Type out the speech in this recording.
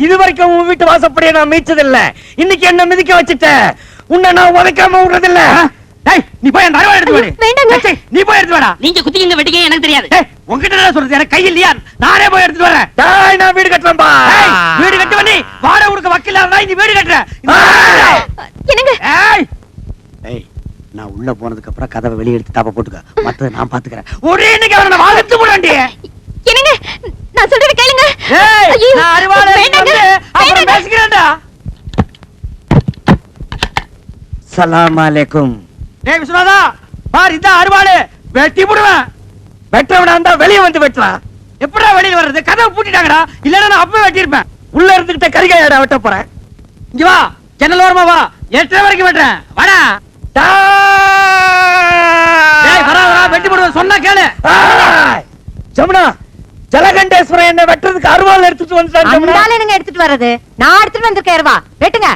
இது வரைக்கும் உன் வீட்டு வாசப்படியை நான் மீச்சதில்ல. இன்னைக்கு என்ன மிதிக்க வச்சுட்ட. உன்னை நான் உதைக்காம விடுறதில்ல. டேய் நீ போய் அந்த அருவாள் எடுத்து வாடி. வேண்டாங்க. சே, நீ போய் எடுத்து வாடா. நீங்க குத்திங்க வெட்டிங்க எனக்கு தெரியாது. டேய் உன்கிட்ட என்ன சொல்றது? எனக்கு கை இல்லையா? நானே போய் எடுத்து வரேன். டேய் நான் வீடு கட்டறேன்பா. டேய் வீடு கட்டுவ நீ. வாடகை கொடுக்க வக்கீல் இருந்தா நீ வீடு கட்டற. என்னங்க ஏய் ஏய் நான் உள்ள போனதுக்கு அப்புறம் கதவை வெளிய எடுத்து தாப்ப போட்டுக்க. மத்தத நான் பாத்துக்கறேன். ஒரே இன்னைக்கு அவனை வாழத்து போடாண்டி. என்னங்க நான் சொல்றது கேளுங்க. ஏய் ஐயோ, நான் அருவாள் எடுத்து வேண்டாங்க, வந்து அப்புறம் வேண்டாங்க. பேசிக்கிறேன்டா. சலாம் அலைக்கும். டேய் விஸ்வநாதா பார் இந்த அருவாள் வெட்டி போடுவேன். வெட்டவனா இருந்தா வெளிய வந்து வெட்டலாம். எப்படா வெளிய வர்றது? கதவை பூட்டிட்டாங்கடா. இல்லன்னா நான் அப்பவே வெட்டி இருப்பேன். உள்ள இருந்துகிட்ட கரிகாயடா வெட்ட போறேன். இங்க வா ஜன்னல் ஓரமா வா. 8 வரைக்கும் வெட்டறேன். வாடா. டேய் வரா வரா வெட்டி போடுவேன் சொன்னா கேளு. ஜமுனா ஜலகண்டேஸ்வரன் என்ன வெட்டுறதுக்கு அருவாள் எடுத்துட்டு வந்துட்டான். அந்த ஆளு என்னங்க எடுத்துட்டு வர்றது? நான் எடுத்துட்டு வந்திருக்கேன். வெட்டுங்க.